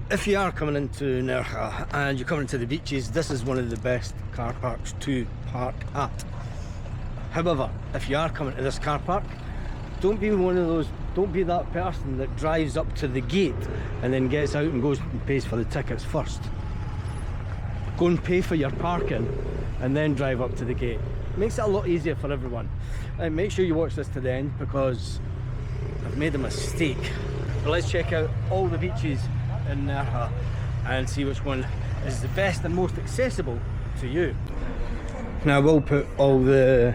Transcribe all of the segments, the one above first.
If you are coming into Nerja and you're coming to the beaches, this is one of the best car parks to park at. However, if you are coming to this car park, don't be that person that drives up to the gate and then gets out and goes and pays for the tickets first. Go and pay for your parking and then drive up to the gate. Makes it a lot easier for everyone. And make sure you watch this to the end because I've made a mistake. But let's check out all the beaches in Nerja and see which one is the best and most accessible to you. Now I will put all the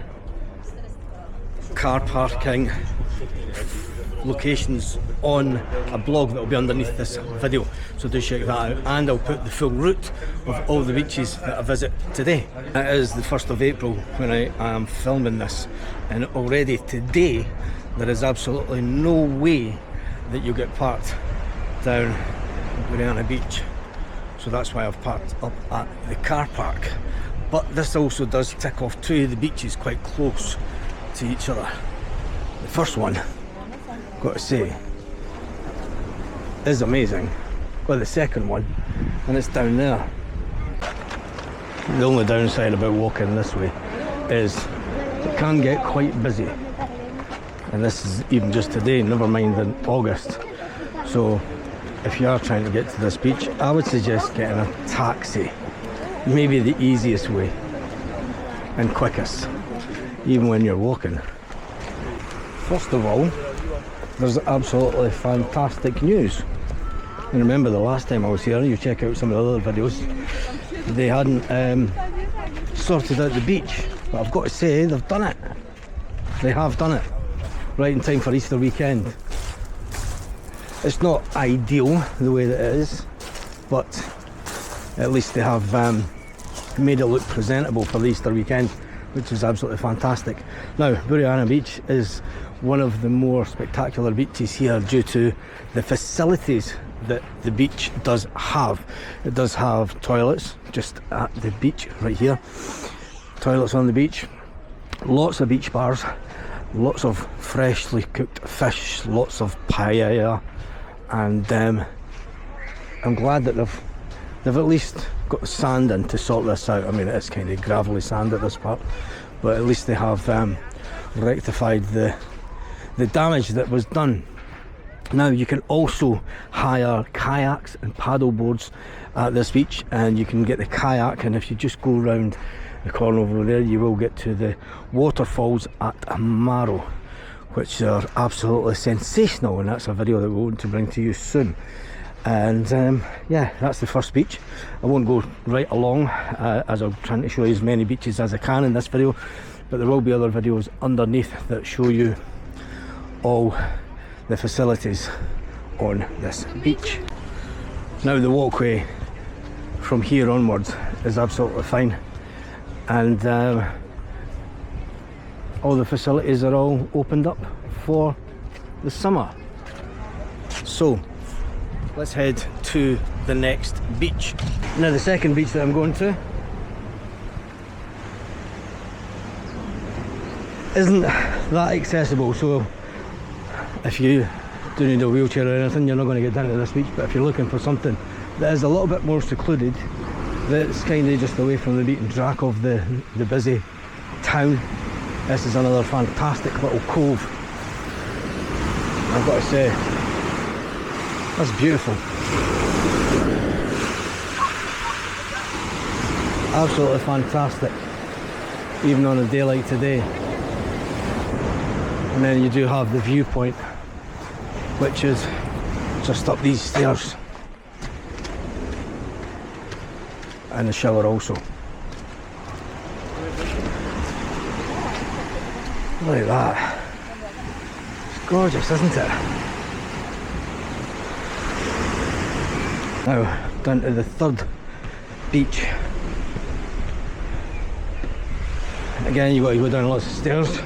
car parking locations on a blog that will be underneath this video, so do check that out, and I'll put the full route of all the beaches that I visit today. It is the 1st of April when I am filming this, and already today there is absolutely no way that you get parked down Burana beach, so that's why I've parked up at the car park. But this also does tick off two of the beaches quite close to each other. The first one, got to say, is amazing. Well, the second one, and it's down there. The only downside about walking this way is it can get quite busy, and this is even just today, never mind in August. So if you are trying to get to this beach, I would suggest getting a taxi. Maybe the easiest way and quickest, even when you're walking. First of all, there's absolutely fantastic news. And remember the last time I was here, you check out some of the other videos, they hadn't sorted out the beach. But I've got to say, they've done it. They have done it. Right in time for Easter weekend. It's not ideal the way that it is, but at least they have made it look presentable for the Easter weekend, which is absolutely fantastic. Now, Burana beach is one of the more spectacular beaches here due to the facilities that the beach does have. It does have toilets just at the beach right here, toilets on the beach, lots of beach bars, lots of freshly cooked fish, lots of paella, and I'm glad that they've at least got sand in to sort this out. I mean, it's kind of gravelly sand at this part, but at least they have rectified the damage that was done. Now you can also hire kayaks and paddle boards at this beach, and you can get the kayak, and if you just go around the corner over there you will get to the waterfalls at Maro, which are absolutely sensational, and that's a video that we're going to bring to you soon. And yeah, that's the first beach. I won't go right along as I'm trying to show you as many beaches as I can in this video, but there will be other videos underneath that show you all the facilities on this beach. Now the walkway from here onwards is absolutely fine, and all the facilities are all opened up for the summer. So let's head to the next beach. Now the second beach that I'm going to isn't that accessible, so if you do need a wheelchair or anything, you're not going to get down to this beach. But if you're looking for something that is a little bit more secluded, that's kind of just away from the beaten track of the busy town, this is another fantastic little cove. I've got to say, that's beautiful. Absolutely fantastic, even on a day like today. And then you do have the viewpoint, which is just up these stairs, and the shower also. Look at that. It's gorgeous, isn't it? Now, down to the third beach. Again, you've got to go down lots of stairs.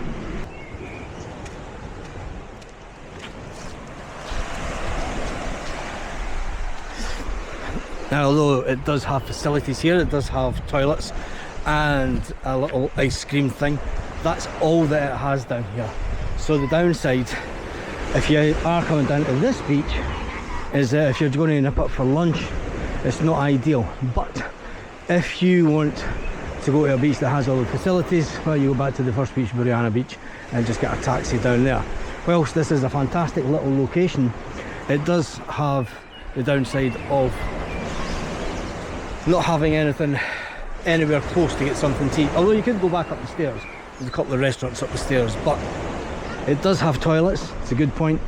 Now, although it does have facilities here, it does have toilets and a little ice cream thing, that's all that it has down here. So the downside, if you are coming down to this beach, is if you're going to nip up for lunch, it's not ideal. But if you want to go to a beach that has all the facilities, well, you go back to the first beach, Burana beach, and just get a taxi down there. Whilst this is a fantastic little location, it does have the downside of not having anything anywhere close to get something to eat. Although you could go back up the stairs, there's a couple of restaurants up the stairs, but it does have toilets. It's a good point.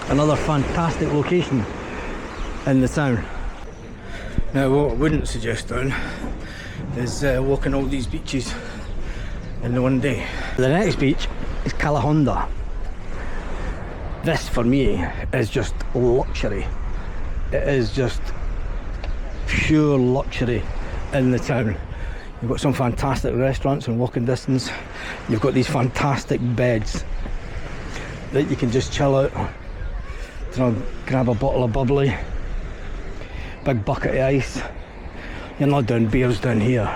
Another fantastic location in the town. Now, what I wouldn't suggest doing is walking all these beaches in one day. The next beach is Kalahonda. This for me is just luxury. It is just pure luxury in the town. You've got some fantastic restaurants in walking distance. You've got these fantastic beds that you can just chill out, you know, grab a bottle of bubbly, big bucket of ice. You're not doing beers down here.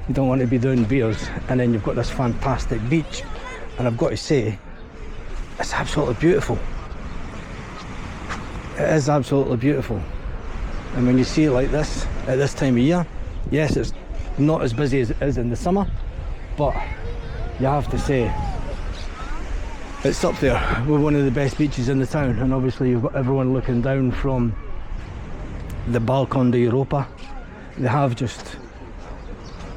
You don't want to be doing beers. And then you've got this fantastic beach, and I've got to say, it's absolutely beautiful. It is absolutely beautiful. And when you see it like this at this time of year, yes, it's not as busy as it is in the summer, but you have to say it's up there with one of the best beaches in the town. And obviously you've got everyone looking down from the Balcón de Europa. They have just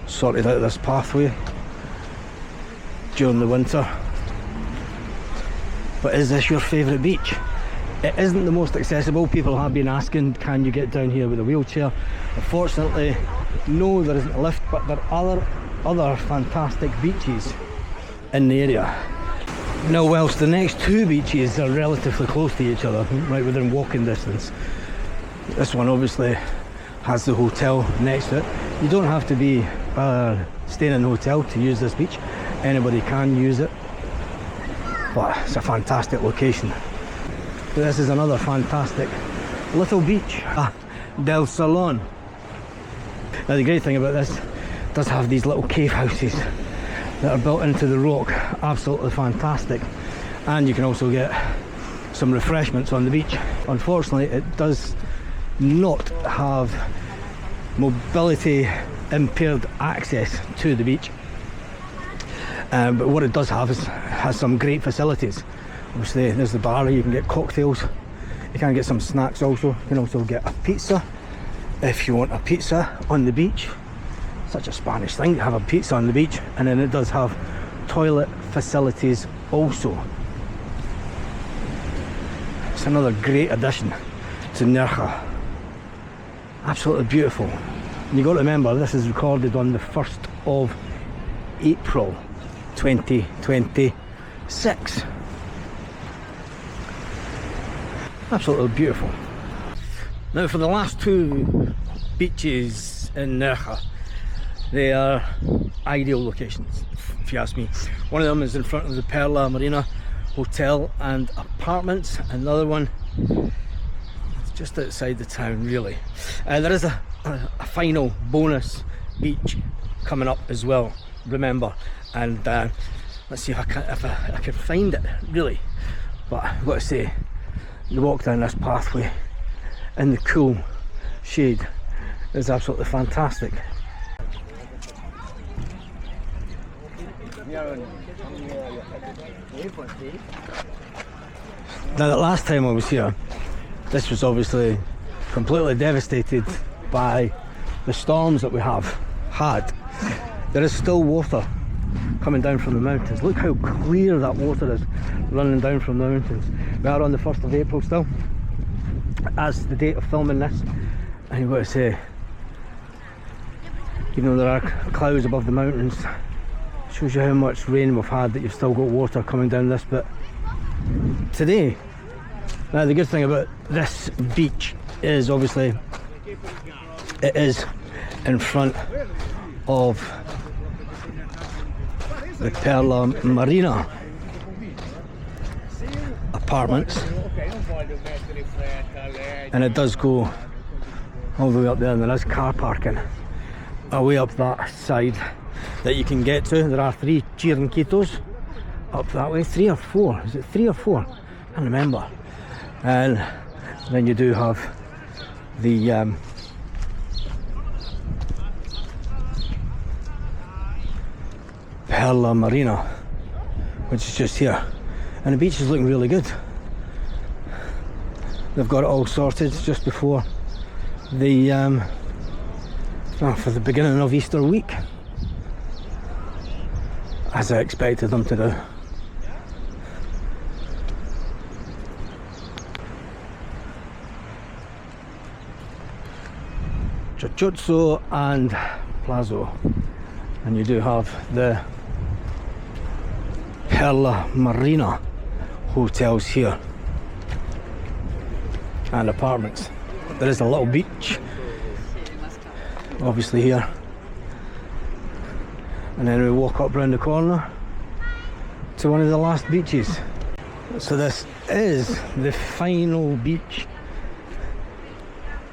sorted out this pathway during the winter. But is this your favourite beach? It isn't the most accessible. People have been asking, can you get down here with a wheelchair? Unfortunately, no, there isn't a lift, but there are other fantastic beaches in the area. Now, whilst the next two beaches are relatively close to each other, right within walking distance, this one obviously has the hotel next to it. You don't have to be staying in a hotel to use this beach. Anybody can use it, but it's a fantastic location. This is another fantastic little beach, del Salon. Now the great thing about this, it does have these little cave houses that are built into the rock, absolutely fantastic. And you can also get some refreshments on the beach. Unfortunately, it does not have mobility impaired access to the beach, but what it does have is has some great facilities. Obviously there's the bar, you can get cocktails, you can get some snacks also. You can also get a pizza if you want a pizza on the beach. Such a Spanish thing to have a pizza on the beach. And then it does have toilet facilities also. It's another great addition to Nerja. Absolutely beautiful. And you've got to remember, this is recorded on the 1st of April 2026. Absolutely beautiful. Now for the last two beaches in Nerja, they are ideal locations if you ask me. One of them is in front of the Marina hotel and apartments. Another one is just outside the town really. There is a final bonus beach coming up as well, remember, and let's see if I can find it really. But I've got to say, the walk down this pathway in the cool shade is absolutely fantastic. Now, the last time I was here, this was obviously completely devastated by the storms that we have had. There is still water coming down from the mountains. Look how clear that water is running down from the mountains. We are on the 1st of April still, as the date of filming this, and you've got to say, even though there are clouds above the mountains, shows you how much rain we've had that you've still got water coming down this bit today. Now the good thing about this beach is obviously it is in front of the Marina apartments, and it does go all the way up there, and there is car parking away up that side that you can get to. There are 3 chiringuitos up that way, 3 or 4, is it 3 or 4? I can't remember. And Then you do have the Marina, which is just here, and the beach is looking really good. They've got it all sorted just before the for the beginning of Easter week, as I expected them to do. Chachuzzo and Plazo, and you do have the Marina hotels here and apartments. There is a little beach obviously here, and then we walk up round the corner to one of the last beaches. So this is the final beach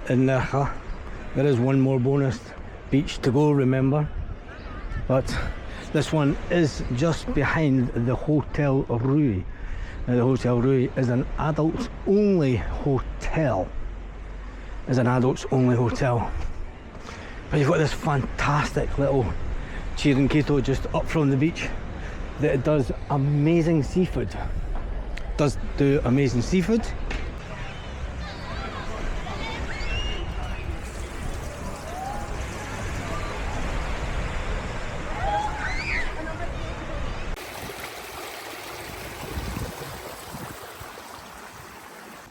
in Nerja. There is one more bonus beach to go, remember, but this one is just behind the Hotel Rui. Now the Hotel Rui is an adults only hotel. But you've got this fantastic little chiringuito just up from the beach that does amazing seafood. Does do amazing seafood.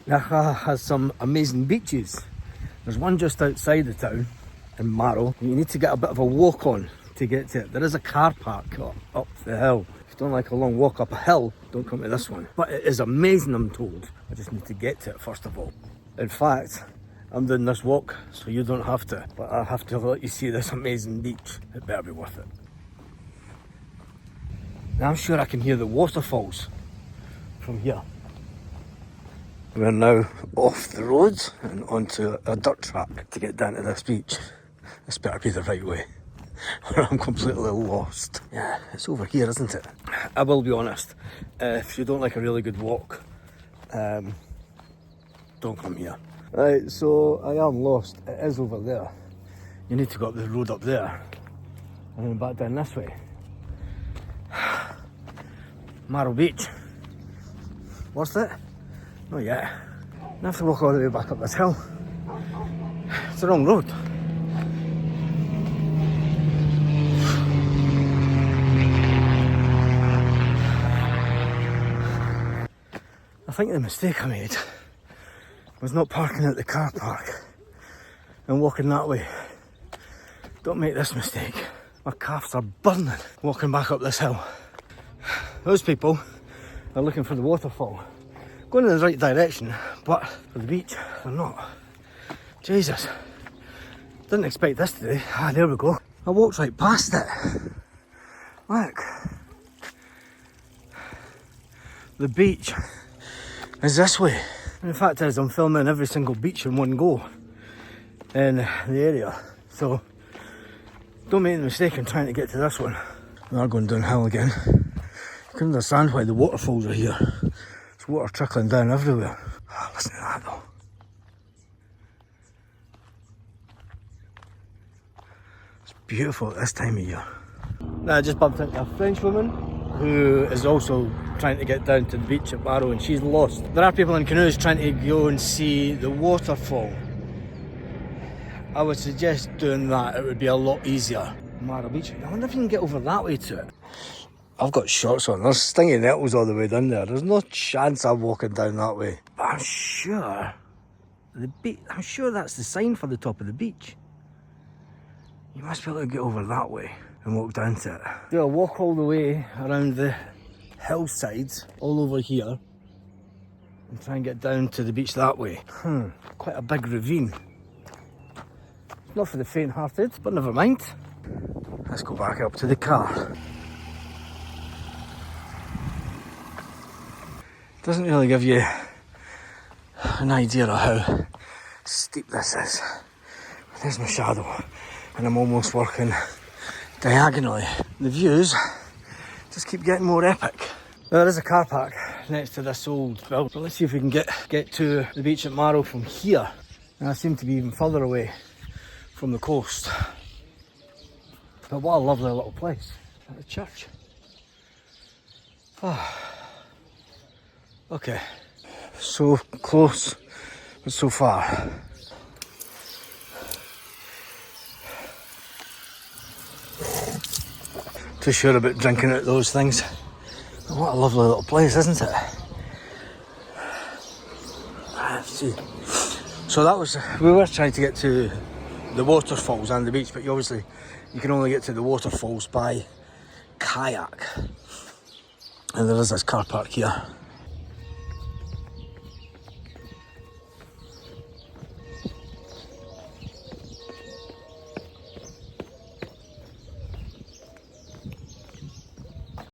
Nerja has some amazing beaches. There's one just outside the town in Maro. You need to get a bit of a walk on to get to it. There is a car park up the hill. If you don't like a long walk up a hill, don't come to this one. But it is amazing, I'm told. I just need to get to it first of all. In fact, I'm doing this walk so you don't have to. But I have to let you see this amazing beach. It better be worth it. Now I'm sure I can hear the waterfalls from here. We're now off the road and onto a dirt track to get down to this beach. This better be the right way, or I'm completely lost. Yeah, it's over here, isn't it? I will be honest, if you don't like a really good walk, don't come here. Right, so I am lost. It is over there. You need to go up the road up there and then back down this way. Maro Beach. Worth it? Oh yeah. I have to walk all the way back up this hill. It's the wrong road. I think the mistake I made was not parking at the car park and walking that way. Don't make this mistake. My calves are burning walking back up this hill. Those people are looking for the waterfall. Going in the right direction, but for the beach, they're not. Jesus. Didn't expect this today. Ah, there we go. I walked right past it. Look. The beach is this way. And the fact is, I'm filming every single beach in one go in the area. So, don't make the mistake in trying to get to this one. We are going downhill again. You can understand why the waterfalls are here. There's water trickling down everywhere. Oh, listen to that though. It's beautiful at this time of year. Now I just bumped into a French woman who is also trying to get down to the beach at Maro, and she's lost. There are people in canoes trying to go and see the waterfall. I would suggest doing that, it would be a lot easier. Maro Beach, I wonder if you can get over that way to it. I've got shorts on, there's stinging nettles all the way down there. There's no chance I'm walking down that way. But I'm sure that's the sign for the top of the beach. You must be able to get over that way and walk down to it. Do a walk all the way around the hillsides, all over here, and try and get down to the beach that way. Quite a big ravine. Not for the faint-hearted, but never mind. Let's go back up to the car. Doesn't really give you an idea of how steep this is. There's my shadow, and I'm almost working diagonally. The views just keep getting more epic. Now, there is a car park next to this old building. But let's see if we can get to the beach at Maro from here. And I seem to be even further away from the coast. But what a lovely little place. At the church. Oh. Okay. So close, but so far. Too sure about drinking at those things. What a lovely little place, isn't it? Let's see. So that was, we were trying to get to the waterfalls and the beach, but you can only get to the waterfalls by kayak. And there is this car park here.